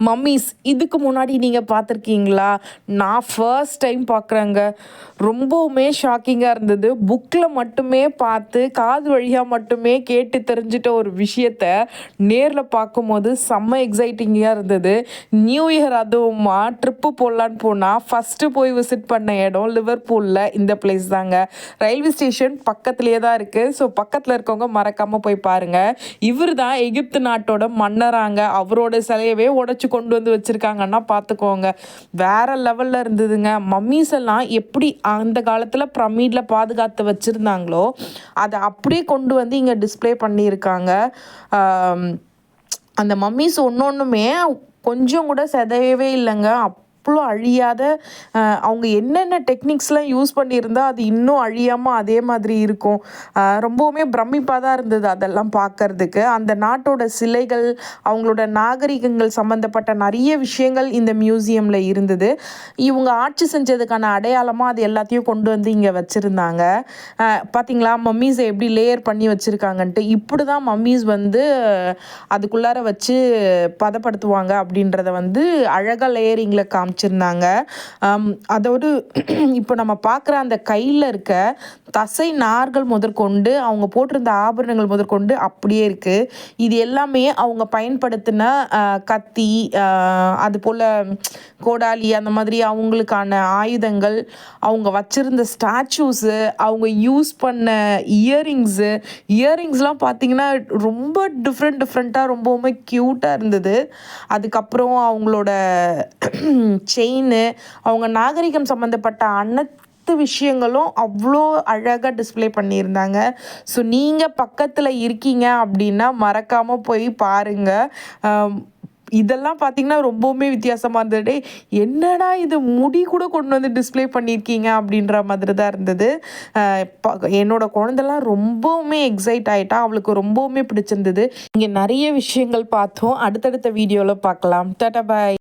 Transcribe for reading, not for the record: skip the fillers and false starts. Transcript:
Mummies இதுக்கு முன்னாடி நீங்கள் பார்த்துருக்கீங்களா? நான் ஃபர்ஸ்ட் டைம் பார்க்குறேங்க. ரொம்பவுமே ஷாக்கிங்காக இருந்தது. புக்கில் மட்டுமே பார்த்து காது வழியாக மட்டுமே கேட்டு தெரிஞ்சிட்ட ஒரு விஷயத்த நேரில் பார்க்கும்போது செம்ம எக்ஸைட்டிங்காக இருந்தது. நியூ இயர் அதுவுமா ட்ரிப்பு போடலான்னு போனால் ஃபஸ்ட்டு போய் விசிட் பண்ண இடம் லிவர்பூலில் இந்த பிளேஸ் தாங்க. ரயில்வே ஸ்டேஷன் பக்கத்துலேயே தான் இருக்குது. ஸோ பக்கத்தில் இருக்கவங்க மறக்காமல் போய் பாருங்கள். இவர் தான் எகிப்து நாட்டோட மன்னராங்க. அவரோட சிலையவே உடச்சி கொண்டு வந்து வச்சுருக்காங்கன்னா பார்த்துக்கோங்க. வேற லெவலில் இருந்ததுங்க. மம்மீஸ் எல்லாம் எப்படி அந்த காலத்தில் பிரமிடில் பாதுகாத்து வச்சுருந்தாங்களோ அதை அப்படியே கொண்டு வந்து இங்கே டிஸ்ப்ளே பண்ணியிருக்காங்க. அந்த மம்மீஸ் ஒன்றுமே கொஞ்சம் கூட சிதையவே இல்லைங்க. அவ்வளோ அழியாத அவங்க என்னென்ன டெக்னிக்ஸ்லாம் யூஸ் பண்ணியிருந்தா அது இன்னும் அழியாமல் அதே மாதிரி இருக்கும். ரொம்பவுமே பிரமிப்பாக தான் இருந்தது அதெல்லாம் பார்க்கறதுக்கு. அந்த நாட்டோட சிலைகள், அவங்களோட நாகரிகங்கள் சம்மந்தப்பட்ட நிறைய விஷயங்கள் இந்த மியூசியமில் இருந்தது. இவங்க ஆட்சி செஞ்சதுக்கான அடையாளமாக அது எல்லாத்தையும் கொண்டு வந்து இங்கே வச்சுருந்தாங்க. பார்த்திங்களா மம்மீஸை எப்படி லேயர் பண்ணி வச்சுருக்காங்கன்ட்டு. இப்படி தான் மம்மீஸ் வந்து அதுக்குள்ளார வச்சு பதப்படுத்துவாங்க அப்படின்றத வந்து அழகாக லேயரிங்கில் காமிச்சிருந்தாங்க. அதோடு இப்போ நம்ம பார்க்குற அந்த கையில் இருக்க தசை நார்கள் முதற்கொண்டு அவங்க போட்டிருந்த ஆபரணங்கள் முதற்கொண்டு அப்படியே இருக்குது. இது எல்லாமே அவங்க பயன்படுத்தின கத்தி, அது போல் கோடாலி, அந்த மாதிரி அவங்களுக்கான ஆயுதங்கள், அவங்க வச்சுருந்த ஸ்டாச்சூஸு, அவங்க யூஸ் பண்ண இயரிங்ஸ்லாம் பார்த்திங்கன்னா ரொம்ப டிஃப்ரெண்ட்டாக ரொம்பவுமே க்யூட்டாக இருந்தது. அதுக்கப்புறம் அவங்களோட செயின், அவங்க நாகரிகம் சம்மந்தப்பட்ட அனைத்து விஷயங்களும் அவ்வளோ அழகாக டிஸ்ப்ளே பண்ணியிருந்தாங்க. ஸோ நீங்கள் பக்கத்தில் இருக்கீங்க அப்படின்னா மறக்காமல் போய் பாருங்கள். இதெல்லாம் பார்த்திங்கன்னா ரொம்பவுமே வித்தியாசமாக இருந்தது. என்னடா இது முடி கூட கொண்டு வந்து டிஸ்ப்ளே பண்ணியிருக்கீங்க அப்படின்ற மாதிரி தான் இருந்தது. என்னோட குழந்தைலாம் ரொம்பவுமே எக்ஸைட் ஆகிட்டா. அவளுக்கு ரொம்பவுமே பிடிச்சிருந்தது. இங்கே நிறைய விஷயங்கள் பார்த்தோம். அடுத்தடுத்த வீடியோவில் பார்க்கலாம். டாடா பாய்.